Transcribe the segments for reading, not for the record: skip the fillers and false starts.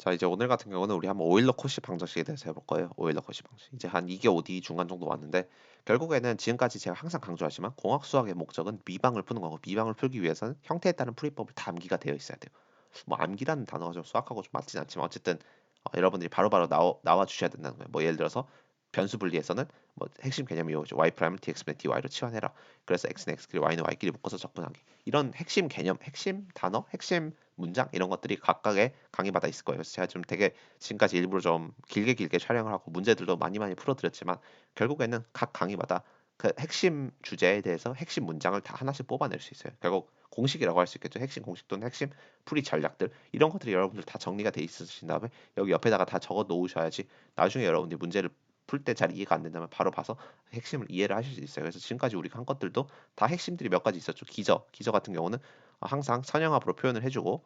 자, 이제 오늘 같은 경우는 우리 한번 오일러 코시 방정식에 대해서 해볼 거예요. 오일러 코시 방식. 이제 한 2개 5D 중간 정도 왔는데 결국에는 지금까지 제가 항상 강조하지만 공학 수학의 목적은 미방을 푸는 거고 미방을 풀기 위해서는 형태에 따른 풀이법을 다 암기가 되어 있어야 돼요. 뭐 암기라는 단어가 좀 수학하고 좀 맞진 않지만 어쨌든 여러분들이 바로바로 나와 주셔야 된다는 거예요. 뭐 예를 들어서 변수 분리에서는 뭐 핵심 개념이 이거죠. y 프라임을 dx분의 dy로 치환해라. 그래서 x는 x끼리 y는 y끼리 묶어서 접근하기. 이런 핵심 개념, 핵심 단어, 핵심 문장 이런 것들이 각각의 강의마다 있을 거예요. 그래서 제가 좀 되게 지금까지 일부러 좀 길게 촬영을 하고 문제들도 많이 풀어드렸지만 결국에는 각 강의마다 그 핵심 주제에 대해서 핵심 문장을 다 하나씩 뽑아낼 수 있어요. 결국 공식이라고 할 수 있겠죠. 핵심 공식 또는 핵심 풀이 전략들 이런 것들이 여러분들 다 정리가 돼 있으신 다음에 여기 옆에다가 다 적어 놓으셔야지 나중에 여러분들이 문제를 풀 때 잘 이해가 안 된다면 바로 봐서 핵심을 이해를 하실 수 있어요. 그래서 지금까지 우리가 한 것들도 다 핵심들이 몇 가지 있었죠. 기저 같은 경우는 항상 선형합으로 표현을 해주고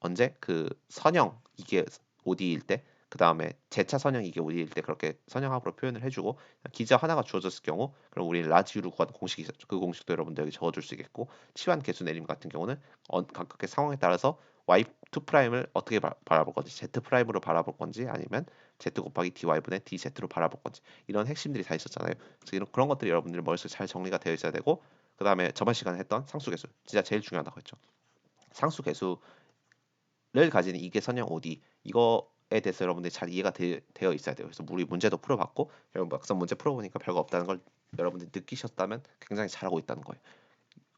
언제 그 선형 이게 5D일 때, 그 다음에 재차 선형 이게 5D일 때 그렇게 선형합으로 표현을 해주고 기저 하나가 주어졌을 경우 그럼 우리 라지유로 구하는 공식이 있었죠. 그 공식도 여러분들 여기 적어줄 수 있겠고 치환 개수 내림 같은 경우는 각각의 상황에 따라서 y2 프라임을 어떻게 바라볼 건지 z 프라임으로 바라볼 건지 아니면 z 곱하기 dy분의 dz로 바라볼 건지 이런 핵심들이 다 있었잖아요. 그래서 그런 것들이 여러분들 머릿속에 잘 정리가 되어 있어야 되고 그 다음에 저번 시간에 했던 상수계수 진짜 제일 중요하다고 했죠. 상수계수 를 가지는 이게 선형 OD 이거에 대해서 여러분들이 잘 이해가 되어 있어야 돼요. 그래서 우리 문제도 풀어봤고 여러분 막상 문제 풀어보니까 별거 없다는 걸 여러분들이 느끼셨다면 굉장히 잘하고 있다는 거예요.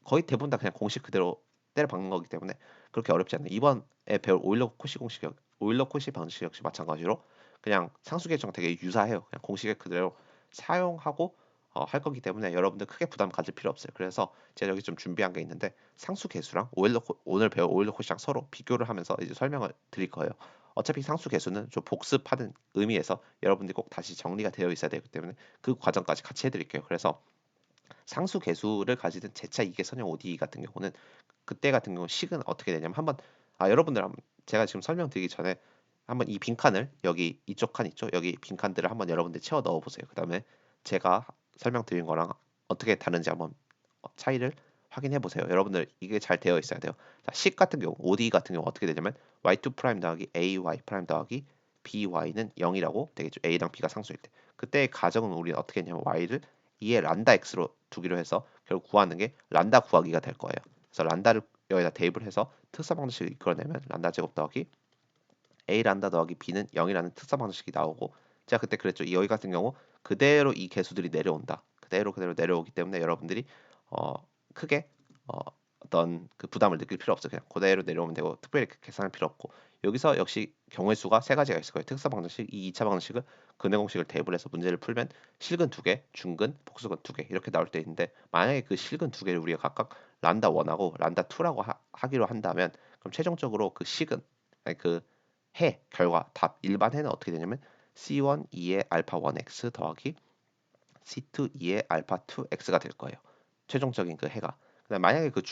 거의 대부분 다 그냥 공식 그대로 때려 박는 거기 때문에 그렇게 어렵지 않아요. 이번에 배울 오일러 코시 방식 역시 마찬가지로 그냥 상수 계정 되게 유사해요. 그냥 공식을 그대로 사용하고 할 거기 때문에 여러분들 크게 부담 가질 필요 없어요. 그래서 제가 여기 좀 준비한 게 있는데 상수 계수랑 오늘 배울 오일러 코시랑 서로 비교를 하면서 이제 설명을 드릴 거예요. 어차피 상수 계수는 좀 복습하는 의미에서 여러분들이 꼭 다시 정리가 되어 있어야 되기 때문에 그 과정까지 같이 해드릴게요. 그래서 상수 계수를 가지는 제차 이계 선형 ODE 같은 경우는 그때 같은 경우 식은 어떻게 되냐면 한번 여러분들 한번 제가 지금 설명드리기 전에 한번 이 빈칸을 여기 이쪽 칸 있죠? 여기 빈칸들을 한번 여러분들 채워 넣어 보세요. 그다음에 제가 설명드린 거랑 어떻게 다른지 한번 차이를 확인해 보세요. 여러분들 이게 잘 되어 있어야 돼요. 자, 식 같은 경우 ODE 같은 경우 어떻게 되냐면 y2 프라임 더하기 ay 프라임 더하기 by는 0이라고 되겠죠. a랑 b가 상수일 때. 그때의 가정은 우리는 어떻게 했냐면 y를 2의 란다 x로 두기로 해서 결국 구하는 게 란다 구하기가 될 거예요. 그래서 란다를 여기다 대입을 해서 특수 방정식을 이끌어내면 란다 제곱 더하기 a 란다 더하기 b는 0이라는 특수 방정식이 나오고 제가 그때 그랬죠. 여기 같은 경우 그대로 이 개수들이 내려온다. 그대로 내려오기 때문에 여러분들이 어, 크게 어, 어떤 그 부담을 느낄 필요 없어요. 그냥 그대로 내려오면 되고 특별히 계산할 필요 없고 여기서 역시 경우의 수가 세 가지가 있을 거예요. 특수 방정식, 이 2차 방정식을 근해 공식을 대입을 해서 문제를 풀면 실근 두 개, 중근, 복수근 두 개 이렇게 나올 때 있는데 만약에 그 실근 두 개를 우리가 각각 란다 1하고 란다 2라고 하기로 한다면 그럼 최종적으로 그 식은 아니 그 해 결과 답 일반 해는 어떻게 되냐면 C1 2의 알파 1x 더하기 C2 2의 알파 2x가 될 거예요. 최종적인 그 해가. 그다음 만약에 그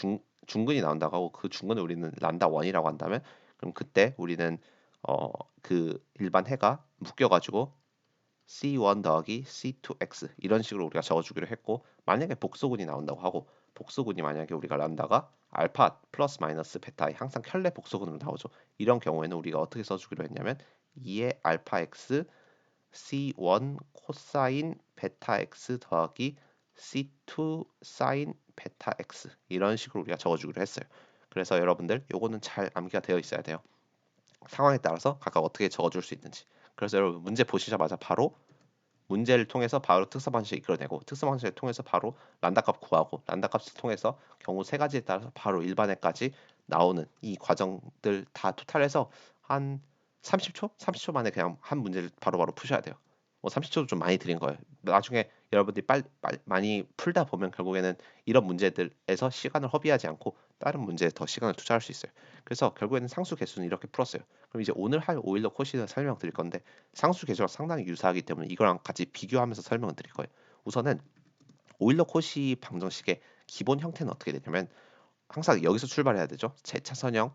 중근이 나온다고 하고 그 중근을 우리는 란다 1이라고 한다면 그럼 그때 우리는 그 일반 해가 묶여가지고 C1 더하기 C2x 이런 식으로 우리가 적어주기로 했고 만약에 복소근이 나온다고 하고 복소근이 만약에 우리가 란다가 알파 플러스 마이너스 베타에 항상 켤레 복소근으로 나오죠. 이런 경우에는 우리가 어떻게 써주기로 했냐면 2의 알파 x C1 코사인 베타 x 더하기 C2 사인 베타 x 이런 식으로 우리가 적어주기로 했어요. 그래서 여러분들 요거는 잘 암기가 되어 있어야 돼요. 상황에 따라서 각각 어떻게 적어줄 수 있는지. 그래서 여러분 문제 보시자마자 바로 문제를 통해서 바로 특수 방식을 이끌어내고 특수 방식을 통해서 바로 란다 값 구하고 란다 값을 통해서 경우 세 가지에 따라서 바로 일반에까지 나오는 이 과정들 다 토탈해서 한 30초? 30초 만에 그냥 한 문제를 바로바로 푸셔야 돼요. 뭐 30초도 좀 많이 드린 거예요. 나중에 여러분들이 빨리 많이 풀다 보면 결국에는 이런 문제들에서 시간을 허비하지 않고 다른 문제에 더 시간을 투자할 수 있어요. 그래서 결국에는 상수 개수는 이렇게 풀었어요. 그럼 이제 오늘 할 오일러 코시는 설명드릴 건데 상수 계수랑 상당히 유사하기 때문에 이거랑 같이 비교하면서 설명을 드릴 거예요. 우선은 오일러 코시 방정식의 기본 형태는 어떻게 되냐면 항상 여기서 출발해야 되죠. 제차선형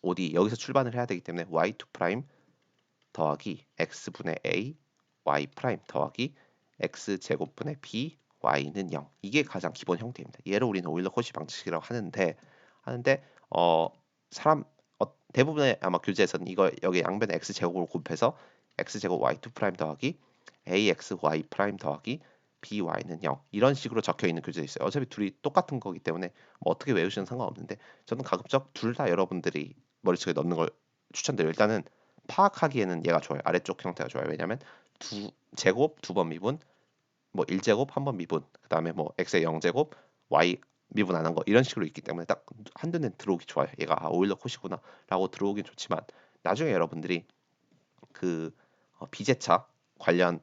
OD 여기서 출발을 해야 되기 때문에 y2 프라임 더하기 x분의 a y 프라임 더하기 x 제곱분의 b y는 0. 이게 가장 기본 형태입니다. 얘를 우리는 오일러 코시 방정식이라고 하는데 사람 대부분의 아마 교재에서는 이거 여기 양변에 x 제곱을 곱해서 x 제곱 y2 프라임 더하기 ax y 프라임 더하기 by는 0 이런 식으로 적혀 있는 교재 있어요. 어차피 둘이 똑같은 거기 때문에 뭐 어떻게 외우시는 상관없는데 저는 가급적 둘 다 여러분들이 머릿속에 넣는 걸 추천드려요. 일단은 파악하기에는 얘가 좋아요. 아래쪽 형태가 좋아요. 왜냐면 두 제곱 두 번 미분 뭐 1제곱 한 번 미분 그다음에 뭐 x의 0제곱 y 미분 안 한 거 이런 식으로 있기 때문에 딱 한눈에 들어오기 좋아요. 얘가 오일러 콧이구나 라고 들어오긴 좋지만 나중에 여러분들이 그 비제차 관련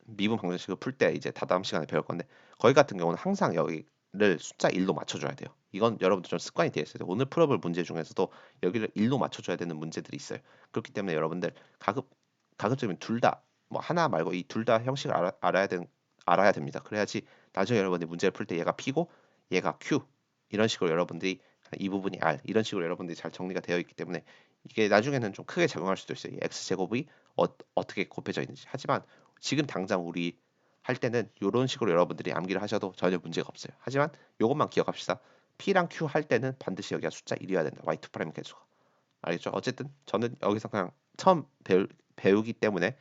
미분 방정식을 풀 때 이제 다다음 시간에 배울 건데 거기 같은 경우는 항상 여기를 숫자 1로 맞춰줘야 돼요. 이건 여러분들 좀 습관이 되어 있어요. 오늘 풀어볼 문제 중에서도 여기를 1로 맞춰줘야 되는 문제들이 있어요. 그렇기 때문에 여러분들 가급적이면 둘 다 뭐 하나 말고 이 둘 다 형식을 알아야 됩니다. 그래야지 나중에 여러분들이 문제를 풀 때 얘가 P고 얘가 Q 이런 식으로 여러분들이 이 부분이 R 이런 식으로 여러분들이 잘 정리가 되어 있기 때문에 이게 나중에는 좀 크게 작용할 수도 있어요. 이 X 제곱이 어떻게 곱해져 있는지. 하지만 지금 당장 우리 할 때는 이런 식으로 여러분들이 암기를 하셔도 전혀 문제가 없어요. 하지만 이것만 기억합시다. P랑 Q 할 때는 반드시 여기가 숫자 1이어야 된다. Y2 프라임 개수가. 알겠죠? 어쨌든 저는 여기서 그냥 처음 배우기 때문에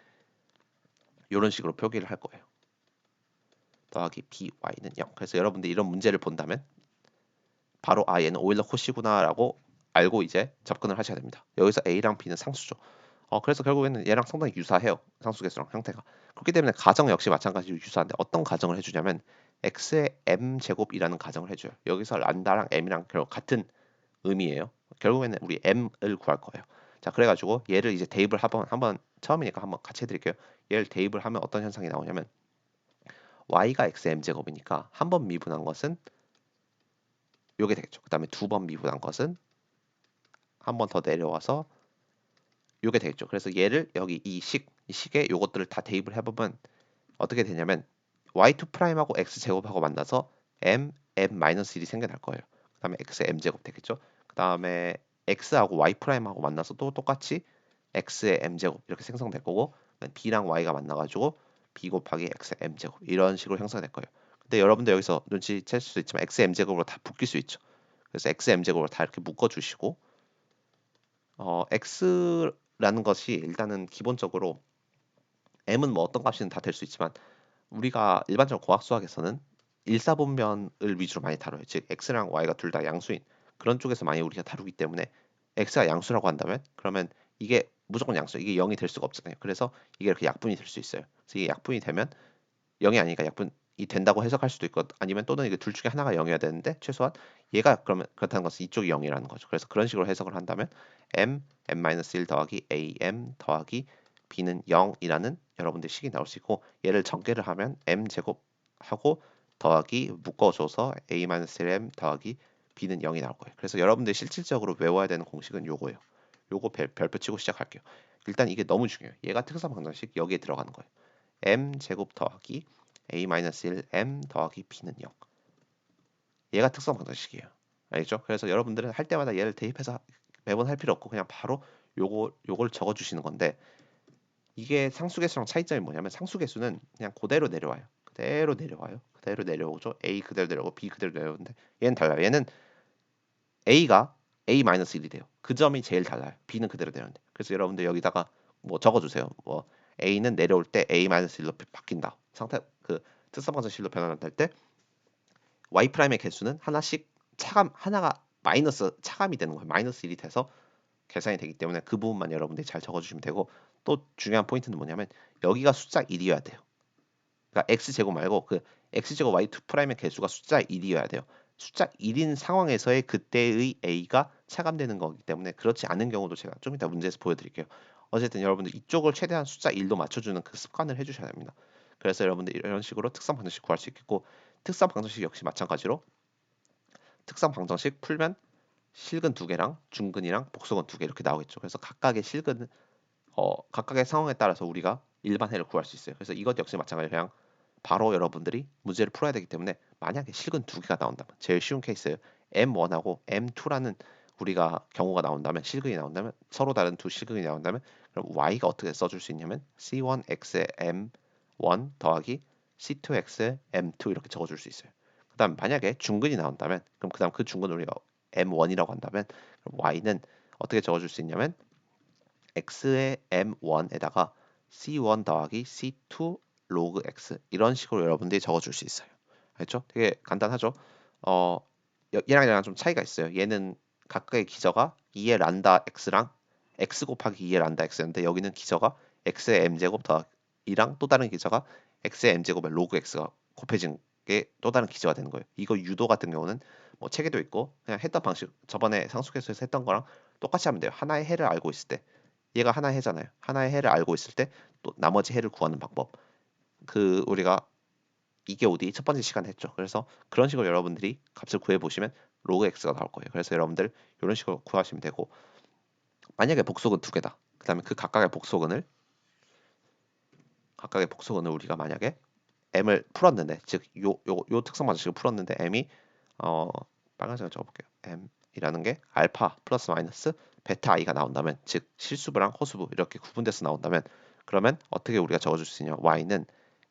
이런 식으로 표기를 할 거예요. 더하기 by는 0. 그래서 여러분들이 이런 문제를 본다면 바로 얘는 오일러 콧이구나라고 알고 이제 접근을 하셔야 됩니다. 여기서 a랑 b는 상수죠. 그래서 결국에는 얘랑 상당히 유사해요. 상수계수랑 형태가. 그렇기 때문에 가정 역시 마찬가지로 유사한데 어떤 가정을 해주냐면 x의 m 제곱이라는 가정을 해줘요. 여기서 란다랑 m이랑 결국 같은 의미예요. 결국에는 우리 m을 구할 거예요. 자, 그래가지고 얘를 이제 대입을 한번 처음이니까 한번 같이 해드릴게요. 얘를 대입을 하면 어떤 현상이 나오냐면 y가 x m 제곱이니까 한 번 미분한 것은 요게 되겠죠. 그 다음에 두 번 미분한 것은 한 번 더 내려와서 요게 되겠죠. 그래서 얘를 여기 이 식에 요것들을 다 대입을 해보면 어떻게 되냐면 y2 프라임하고 x 제곱하고 만나서 m-1이 생겨날 거예요. 그 다음에 x m 제곱 되겠죠. 그 다음에 x하고 y 프라임하고 만나서 또 똑같이 x의 m 제곱 이렇게 생성될 거고 b랑 y가 만나가지고 b 곱하기 x m 제곱 이런 식으로 형성될 거예요. 근데 여러분들 여기서 눈치챌 수도 있지만 x m 제곱으로 다 묶일 수 있죠. 그래서 x m 제곱으로 다 이렇게 묶어주시고 x라는 것이 일단은 기본적으로 m은 뭐 어떤 값이든 다 될 수 있지만 우리가 일반적으로 공학 수학에서는 일사분면을 위주로 많이 다뤄요. 즉 x랑 y가 둘 다 양수인 그런 쪽에서 많이 우리가 다루기 때문에 x가 양수라고 한다면 그러면 이게 무조건 양수, 이게 0이 될 수가 없잖아요. 그래서 이게 이렇게 약분이 될 수 있어요. 그래서 이게 약분이 되면 0이 아니니까 약분이 된다고 해석할 수도 있고 아니면 또는 이게 둘 중에 하나가 0이어야 되는데 최소한 얘가 그러면 그렇다는 것은 이쪽이 0이라는 거죠. 그래서 그런 식으로 해석을 한다면 m-1 더하기 am 더하기 b는 0이라는 여러분들 식이 나올 수 있고 얘를 전개를 하면 m 제곱하고 더하기 묶어줘서 a-1m 더하기 b는 0이 나올 거예요. 그래서 여러분들 실질적으로 외워야 되는 공식은 요거예요. 요거 별표 치고 시작할게요. 일단 이게 너무 중요해요. 얘가 특성 방정식 여기에 들어가는 거예요. m 제곱 더하기 a-1 m 더하기 b는 0. 얘가 특성 방정식이에요. 알겠죠? 그래서 여러분들은 할 때마다 얘를 대입해서 매번 할 필요 없고 그냥 바로 요걸 적어 주시는 건데 이게 상수계수랑 차이점이 뭐냐면 상수계수는 그냥 그대로 내려와요. 그대로 내려와요. 그대로 내려오죠. A 그대로 내려오고 B 그대로 내려오는데 얘는 달라요. 얘는 A가 A-1이 돼요. 그 점이 제일 달라요. B는 그대로 내려오는데. 그래서 여러분들 여기다가 뭐 적어주세요. 뭐 A는 내려올 때 A-1로 바뀐다. 상태 그 특성방정식로 변환할 때 Y 프라임의 개수는 하나씩 하나가 마이너스 차감이 되는 거예요. 마이너스 1이 돼서 계산이 되기 때문에 그 부분만 여러분들이 잘 적어주시면 되고 또 중요한 포인트는 뭐냐면 여기가 숫자 1이어야 돼요. 그러니까 x제곱 말고 그 x제곱 y2 프라임의 개수가 숫자 1이어야 돼요. 숫자 1인 상황에서의 그때의 a가 차감되는 거기 때문에 그렇지 않은 경우도 제가 좀 이따 문제에서 보여드릴게요. 어쨌든 여러분들 이쪽을 최대한 숫자 1로 맞춰주는 그 습관을 해주셔야 됩니다. 그래서 여러분들 이런 식으로 특성 방정식 구할 수 있겠고 특성 방정식 역시 마찬가지로 특성 방정식 풀면 실근 두 개랑 중근이랑 복소근 두 개 이렇게 나오겠죠. 그래서 각각의 상황에 따라서 우리가 일반 해를 구할 수 있어요. 그래서 이것 역시 마찬가지로 그냥 바로 여러분들이 문제를 풀어야 되기 때문에 만약에 실근 두 개가 나온다면 제일 쉬운 케이스예요. M1하고 M2라는 우리가 경우가 나온다면 실근이 나온다면 서로 다른 두 실근이 나온다면 그럼 Y가 어떻게 써줄 수 있냐면 C1X의 M1 더하기 C2X의 M2 이렇게 적어줄 수 있어요. 그다음 만약에 중근이 나온다면 그럼 그다음 그 중근을 우리가 M1이라고 한다면 그럼 Y는 어떻게 적어줄 수 있냐면 x의 m1에다가 c1 더하기 c2 로그 x 이런 식으로 여러분들이 적어줄 수 있어요. 알죠? 되게 간단하죠? 어, 얘랑 좀 차이가 있어요. 얘는 각각의 기저가 2의 란다 x랑 x 곱하기 2의 란다 x였는데 여기는 기저가 x의 m제곱 더하기 이랑 또 다른 기저가 x의 m제곱에 로그 x가 곱해진 게 또 다른 기저가 되는 거예요. 이거 유도 같은 경우는 뭐 책에도 있고 그냥 했던 방식 저번에 상수계수에서 했던 거랑 똑같이 하면 돼요. 하나의 해를 알고 있을 때 얘가 하나의 해잖아요. 하나의 해를 알고 있을 때 또 나머지 해를 구하는 방법. 그 우리가 이게 어디 첫 번째 시간에 했죠. 그래서 그런 식으로 여러분들이 값을 구해 보시면 로그 x가 나올 거예요. 그래서 여러분들 이런 식으로 구하시면 되고 만약에 복속은 두 개다. 그다음에 그 각각의 복속은을 우리가 만약에 m을 풀었는데 즉 요 특성 방식을 풀었는데 m이 어 빨간색을 적어볼게요. m이라는 게 알파 플러스 마이너스 베타 i가 나온다면 즉 실수부랑 허수부 이렇게 구분돼서 나온다면 그러면 어떻게 우리가 적어줄 수 있냐? y는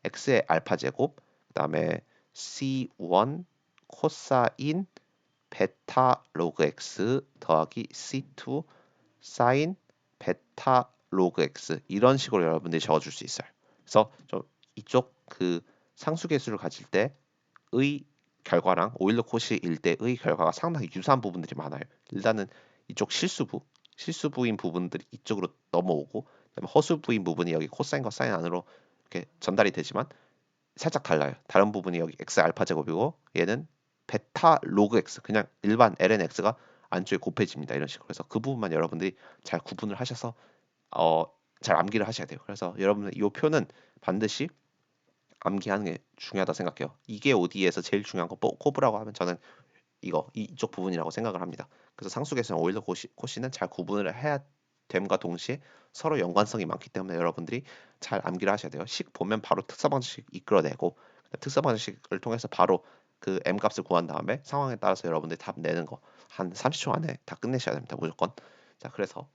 x의 알파 제곱 그다음에 c1 코사인 베타 로그 x 더하기 c2 사인 베타 로그 x 이런 식으로 여러분들이 적어줄 수 있어요. 그래서 좀 이쪽 그 상수계수를 가질 때의 결과랑 오일러 코시일 때의 결과가 상당히 유사한 부분들이 많아요. 일단은 이쪽 실수부인 부분들이 이쪽으로 넘어오고 그다음에 허수부인 부분이 여기 코사인과 사인 안으로 이렇게 전달이 되지만 살짝 달라요. 다른 부분이 여기 x 알파 제곱이고 얘는 베타 로그 x 그냥 일반 ln x가 안쪽에 곱해집니다. 이런 식으로. 그래서 그 부분만 여러분들이 잘 구분을 하셔서 어, 잘 암기를 하셔야 돼요. 그래서 여러분들 이 표는 반드시 암기하는 게 중요하다 생각해요. 이게 OD에서 제일 중요한 거 꼽으라고 하면 저는 이쪽 부분이라고 생각을 합니다. 그래서 상수계수랑 오일러 코시는 잘 구분을 해야 됨과 동시에 서로 연관성이 많기 때문에 여러분들이 잘 암기를 하셔야 돼요. 식 보면 바로 특사 방식 이끌어내고 특사 방식을 통해서 바로 그 m 값을 구한 다음에 상황에 따라서 여러분들이 답 내는 거 한 30초 안에 다 끝내셔야 됩니다. 무조건. 자, 그래서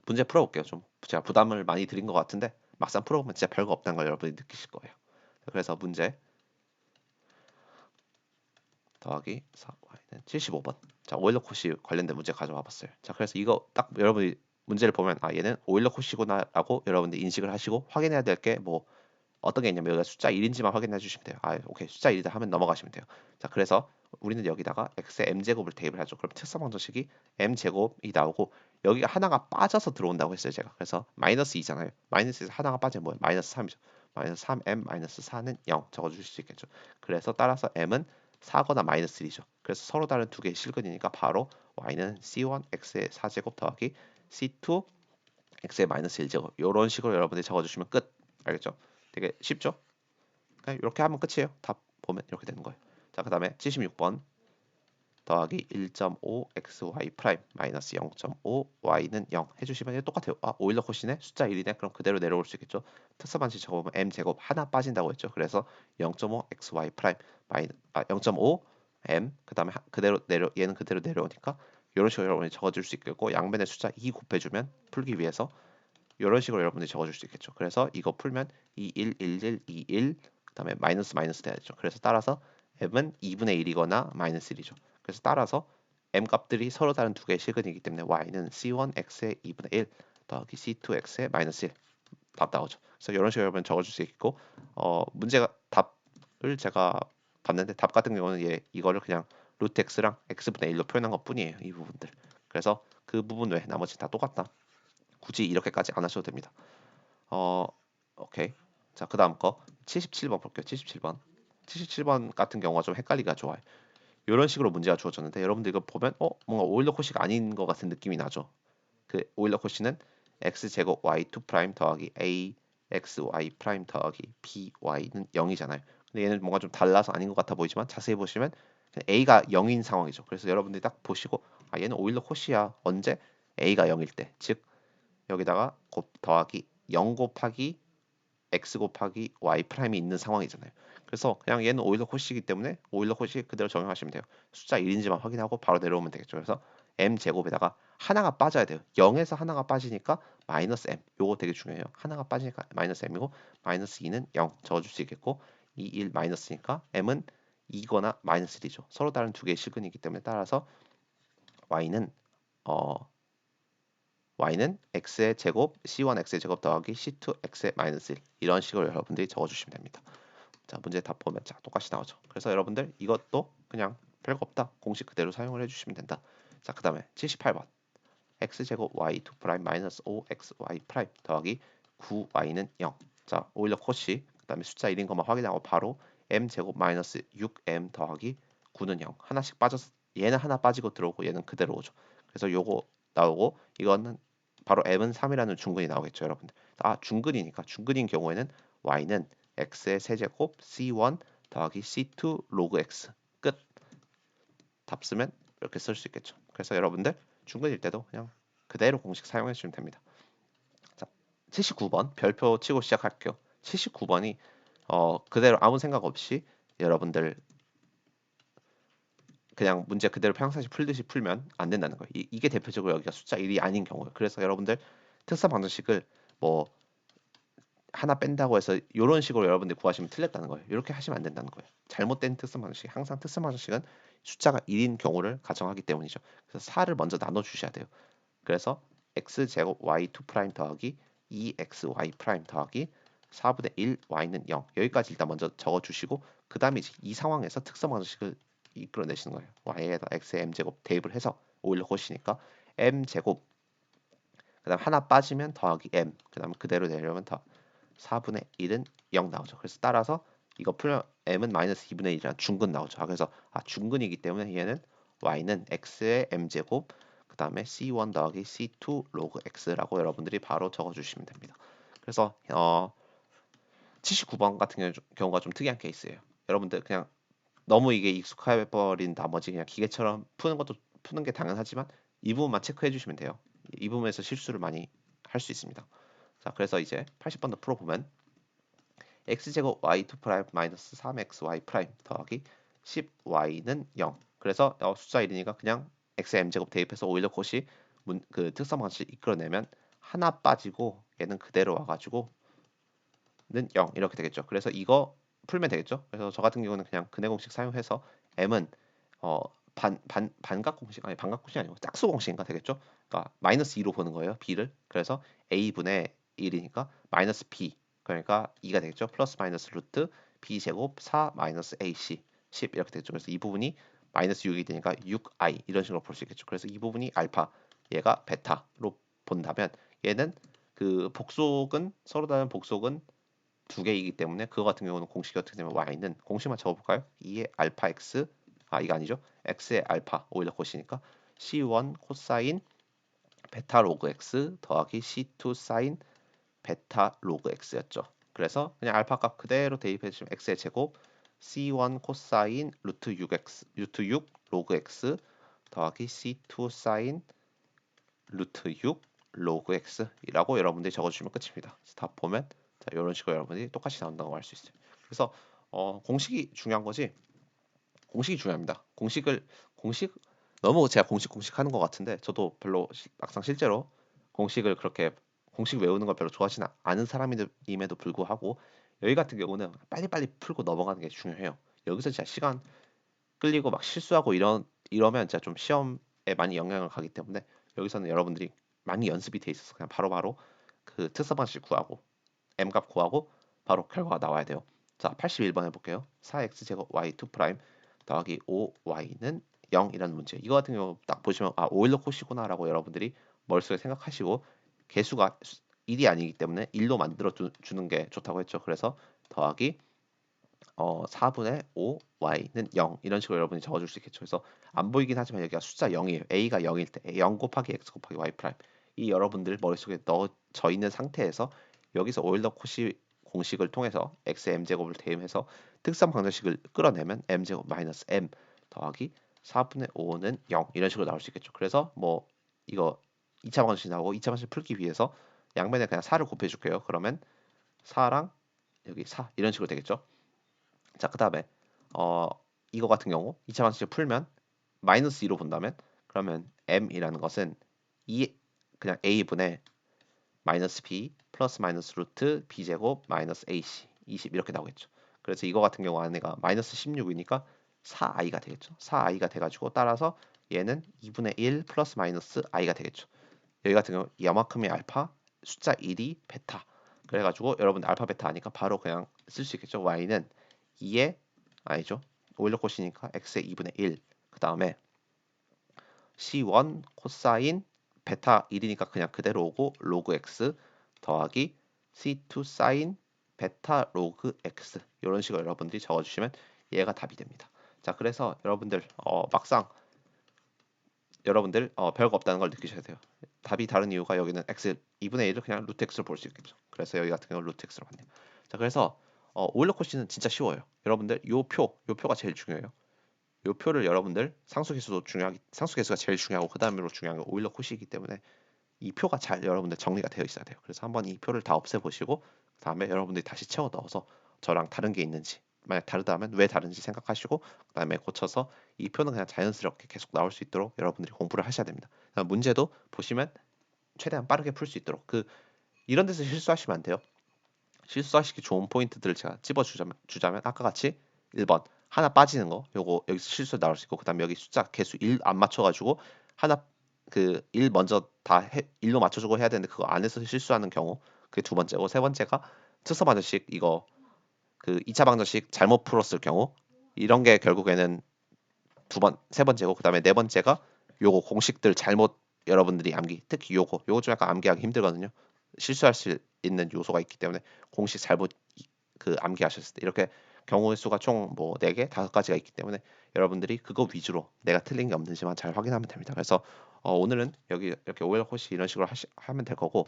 문제 풀어볼게요. 좀 제가 부담을 많이 드린 것 같은데 막상 풀어보면 진짜 별거 없다는 걸 여러분이 느끼실 거예요. 그래서 문제 더하기 4y는 75번. 자, 오일러 코시 관련된 문제 가져와 봤어요. 자, 그래서 이거 딱 여러분이 문제를 보면 아, 얘는 오일러 코시구나라고 여러분들 인식을 하시고 확인해야 될 게 뭐 어떤 게 있냐면 여기가 숫자 1인지만 확인해 주시면 돼요. 아, 오케이. 숫자 1이다 하면 넘어가시면 돼요. 자, 그래서 우리는 여기다가 x의 m제곱을 대입을 하죠. 그럼 특성 방정식이 m제곱이 나오고 여기가 하나가 빠져서 들어온다고 했어요, 제가. 그래서 마이너스 2잖아요. 마이너스에서 하나가 빠지면 뭐예요? 마이너스 3이죠. 마이너스 3m 마이너스 4는 0 적어주실 수 있겠죠. 그래서 따라서 m은 4거나 마이너스 1이죠. 그래서 서로 다른 두 개의 실근이니까 바로 y는 c1 x의 4제곱 더하기 c2 x의 마이너스 1제곱 이런 식으로 여러분들이 적어주시면 끝. 알겠죠? 되게 쉽죠? 그냥 이렇게 하면 끝이에요. 답 보면 이렇게 되는 거예요. 자, 그 다음에 76번 더하기 1.5 xy 프라임 마이너스 0.5 y는 0 해주시면 이게 똑같아요. 아, 오일러 코시네 숫자 1이네. 그럼 그대로 내려올 수 있겠죠. 특수 반지 적어보면 m 제곱 하나 빠진다고 했죠. 그래서 0.5 xy 프라임 0.5 m 그 다음에 그대로 내려 얘는 그대로 내려오니까 이런 식으로 여러분이 적어줄 수 있겠고 양변의 숫자 2 곱해주면 풀기 위해서 이런 식으로 여러분들이 적어줄 수 있겠죠. 그래서 이거 풀면 21, 11, 21 그다음에 마이너스 마이너스 돼야죠. 그래서 따라서 m은 2분의 1이거나 마이너스 1이죠. 그래서 따라서 m 값들이 서로 다른 두 개의 실근이기 때문에 y는 c1x의 2분의 1 더하기 c2x의 마이너스 1 답 나오죠. 그래서 이런 식으로 여러분 적어줄 수 있고 문제가 답을 제가 봤는데 답 같은 경우는 이거를 그냥 루트 x랑 x분의 1로 표현한 것뿐이에요. 이 부분들. 그래서 그 부분 외에 나머지 다 똑같다. 굳이 이렇게까지 안 하셔도 됩니다. 어, 오케이. 자, 그 다음 거 77번 볼게요. 77번. 77번 같은 경우가 좀 헷갈리기가 좋아요. 이런 식으로 문제가 주어졌는데 여러분들 이거 보면 뭔가 오일러 코시가 아닌 것 같은 느낌이 나죠. 그 오일러 코시는 x 제곱 y2 프라임 더하기 a x y 프라임 더하기 b y는 0이잖아요. 근데 얘는 뭔가 좀 달라서 아닌 것 같아 보이지만 자세히 보시면 a가 0인 상황이죠. 그래서 여러분들이 딱 보시고 아, 얘는 오일러 코시야. 언제? a가 0일 때. 즉 여기다가 더하기 0 곱하기 x 곱하기 y 프라임이 있는 상황이잖아요. 그래서 그냥 얘는 오일러 코시이기 때문에 오일러 코시 그대로 적용하시면 돼요. 숫자 1인지만 확인하고 바로 내려오면 되겠죠. 그래서 m 제곱에다가 하나가 빠져야 돼요. 0에서 하나가 빠지니까 마이너스 m. 요거 되게 중요해요. 하나가 빠지니까 마이너스 m이고 마이너스 2는 0 적어줄 수 있겠고 2, 1 마이너스니까 m은 2거나 마이너스 1이죠. 서로 다른 두 개의 실근이기 때문에 따라서 y는 어 y는 x의 제곱 c1x의 제곱 더하기 c2x의 마이너스 1 이런 식으로 여러분들이 적어주시면 됩니다. 자, 문제 답 보면 자 똑같이 나오죠. 그래서 여러분들 이것도 그냥 별거 없다. 공식 그대로 사용을 해주시면 된다. 자, 그 다음에 78번 x제곱 y2 프라임 마이너스 5xy 프라임 더하기 9y는 0. 자, 오일러 코시 그 다음에 숫자 1인 것만 확인하고 바로 m제곱 마이너스 6m 더하기 9는 0. 하나씩 빠져서 얘는 하나 빠지고 들어오고 얘는 그대로 오죠. 그래서 요거 나오고 이거는 바로 m은 3이라는 중근이 나오겠죠, 여러분들. 아, 중근이니까 중근인 경우에는 y는 x의 세제곱 c1 더하기 c2 로그 x 끝. 답 쓰면 이렇게 쓸 수 있겠죠. 그래서 여러분들 중근일 때도 그냥 그대로 공식 사용해 주시면 됩니다. 자, 79번 별표 치고 시작할게요. 79번이 그대로 아무 생각 없이 여러분들 그냥 문제 그대로 평상시 풀듯이 풀면 안 된다는 거예요. 이게 대표적으로 여기가 숫자 1이 아닌 경우예요. 그래서 여러분들 특수 방정식을 뭐 하나 뺀다고 해서 이런 식으로 여러분들 구하시면 틀렸다는 거예요. 이렇게 하시면 안 된다는 거예요. 잘못된 특수 방정식, 항상 특수 방정식은 숫자가 1인 경우를 가정하기 때문이죠. 그래서 4를 먼저 나눠 주셔야 돼요. 그래서 x제곱 y2 프라임 더하기 2xy 프라임 더하기 4분의 1 y는 0 여기까지 일단 먼저 적어주시고 그 다음에 이 상황에서 특성 방정식을 이끌어내시는 거예요. y에다 x의 m제곱 대입을 해서 오일러 컷이니까 m제곱 그 다음 하나 빠지면 더하기 m 그 다음 그대로 내려면 더 4분의 1은 0 나오죠. 그래서 따라서 이거 풀면 m은 마이너스 2분의 1이란 중근 나오죠. 그래서 중근이기 때문에 얘는 y는 x의 m제곱 그 다음에 c1 더하기 c2 로그 x라고 여러분들이 바로 적어주시면 됩니다. 그래서 79번 같은 경우가 좀 특이한 케이스예요. 여러분들 그냥 너무 이게 익숙해버린 나머지 그냥 기계처럼 푸는 것도 푸는 게 당연하지만 이 부분만 체크해 주시면 돼요. 이 부분에서 실수를 많이 할 수 있습니다. 자, 그래서 이제 80번도 풀어보면 x제곱 y2 프라임 마이너스 3xy 프라임 더하기 10y는 0. 그래서 숫자 1이니까 그냥 x의 m제곱 대입해서 오일러 컷이 그 특성 방식 이끌어내면 하나 빠지고 얘는 그대로 와가지고 는 0 이렇게 되겠죠. 그래서 이거 풀면 되겠죠. 그래서 저 같은 경우는 그냥 근해 공식 사용해서 m은 반각 공식 아니 반각 공식이 아니고 짝수 공식인가 되겠죠. 그러니까 마이너스 2로 보는 거예요. b를. 그래서 a분의 1이니까 마이너스 b 그러니까 2가 되겠죠. 플러스 마이너스 루트 b 제곱 4 마이너스 ac 10 이렇게 되겠죠. 그래서 이 부분이 마이너스 6이 되니까 6i 이런 식으로 볼 수 있겠죠. 그래서 이 부분이 알파 얘가 베타로 본다면 얘는 그 복속은 서로 다른 복속은 두 개이기 때문에 그거 같은 경우는 공식이 어떻게 되면 y는 공식만 적어볼까요? 2의 알파 x 이거 아니죠? x의 알파 오일러 컷이니까 c1 코사인 베타 로그 x 더하기 c2 사인 베타 로그 x였죠. 그래서 그냥 알파 값 그대로 대입해 주시면 x의 제곱 c1 코사인 루트 6x 루트 6 로그 x 더하기 c2 사인 루트 6 로그 x이라고 여러분들이 적어주시면 끝입니다. 답 보면 자, 이런 식으로 여러분들이 똑같이 나온다고 할 수 있어요. 그래서 공식이 중요한 거지. 공식이 중요합니다. 공식 너무 제가 공식 하는 것 같은데 저도 별로 막상 실제로 공식을 그렇게 공식 외우는 걸 별로 좋아하지는 않은 사람임에도 불구하고 여기 같은 경우는 빨리빨리 풀고 넘어가는 게 중요해요. 여기서 진짜 시간 끌리고 막 실수하고 이러면 진짜 좀 시험에 많이 영향을 가기 때문에 여기서는 여러분들이 많이 연습이 돼 있어서 그냥 바로바로 그 특수 방식 구하고 m값 구하고 바로 결과가 나와야 돼요. 자, 81번 해볼게요. 4x제곱 y2 프라임 더하기 5y는 0이라는 문제. 이거 같은 경우 딱 보시면 오일러 컷이구나라고 여러분들이 머릿속에 생각하시고 개수가 1이 아니기 때문에 1로 만들어 주는 게 좋다고 했죠. 그래서 더하기 4분의 5 y는 0 이런 식으로 여러분이 적어줄 수 있겠죠. 그래서 안 보이긴 하지만 여기가 숫자 0이에요. a가 0일 때 0 곱하기 x 곱하기 y 프라임 이 여러분들 머릿속에 넣어져 있는 상태에서 여기서 오일러 콧이 공식을 통해서 x m 제곱을 대입해서 특성 방정식을 끌어내면 m 제곱 마이너스 m 더하기 4분의 5는 0 이런 식으로 나올 수 있겠죠. 그래서 뭐 이거 2차 방정식 나오고 2차 방정식 풀기 위해서 양면에 그냥 4를 곱해 줄게요. 그러면 4랑 여기 4 이런 식으로 되겠죠. 자, 그 다음에 어, 이거 같은 경우 2차 방정식 풀면 마이너스 2로 본다면 그러면 m이라는 것은 그냥 a분의 마이너스 b 플러스 마이너스 루트 b 제곱 마이너스 ac 20 이렇게 나오겠죠. 그래서 이거 같은 경우 안에가 마이너스 16이니까 4i가 되겠죠. 4i가 돼가지고 따라서 얘는 2분의 1 플러스 마이너스 i가 되겠죠. 여기 같은 경우 이만큼이 알파, 숫자 1이 베타. 그래가지고 여러분들 알파 베타 아니까 바로 그냥 쓸 수 있겠죠. y는 2의 아니죠. 오일러 코시니까 x의 2분의 1. 그 다음에 C1 코사인 베타 1이니까 그냥 그대로 오고 로그 x 더하기 C2 사인 베타 로그 x 이런 식으로 여러분들이 적어주시면 얘가 답이 됩니다. 자, 그래서 여러분들 막상 여러분들 별거 없다는 걸 느끼셔야 돼요. 답이 다른 이유가 여기는 x 2분의 1을 그냥 루트 x로 볼 수 있겠죠. 그래서 여기 같은 경우 루트 x로 갔네요. 자, 그래서 오일러 코시는 진짜 쉬워요. 여러분들 요 표가 제일 중요해요. 요 표를 여러분들 상수계수도 중요하기 상수계수가 제일 중요하고 그 다음으로 중요한 게 오일러 코시이기 때문에 이 표가 잘 여러분들 정리가 되어 있어야 돼요. 그래서 한번 이 표를 다 없애보시고 그다음에 여러분들이 다시 채워 넣어서 저랑 다른 게 있는지 만약 다르다면 왜 다른지 생각하시고 그다음에 고쳐서 이 표는 그냥 자연스럽게 계속 나올 수 있도록 여러분들이 공부를 하셔야 됩니다. 문제도 보시면 최대한 빠르게 풀 수 있도록 이런 데서 실수하시면 안 돼요. 실수하시기 좋은 포인트들을 제가 주자면 아까 같이 1번 하나 빠지는 거 요거 여기서 실수 나올 수 있고 그다음에 여기 숫자 개수 1 안 맞춰가지고 하나 1 먼저 1로 맞춰주고 해야 되는데 그거 안에서 실수하는 경우 그게 두 번째고 세 번째가 특수 방정식 이거 2차 방정식 잘못 풀었을 경우 이런 게 결국에는 세 번째고 그다음에 네 번째가 요거 공식들 잘못 여러분들이 특히 요거 좀 약간 암기하기 힘들거든요. 실수할 수 있는 요소가 있기 때문에 공식 잘못 암기하셨을 때 이렇게 경우의 수가 총 뭐 4개, 5가지가 있기 때문에 여러분들이 그거 위주로 내가 틀린 게 없는지만 잘 확인하면 됩니다. 그래서 오늘은 여기 이렇게 오일러 코시 이런 식으로 하면 될 거고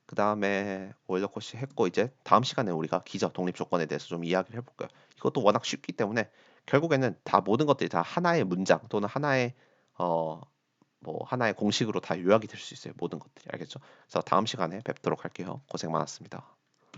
그 다음에 오일러 코시 했고 이제 다음 시간에 우리가 기저 독립 조건에 대해서 좀 이야기를 해볼까요? 이것도 워낙 쉽기 때문에 결국에는 다 모든 것들이 다 하나의 문장 또는 하나의 어, 하나의 공식으로 다 요약이 될 수 있어요. 모든 것들이 알겠죠? 그래서 다음 시간에 뵙도록 할게요. 고생 많았습니다.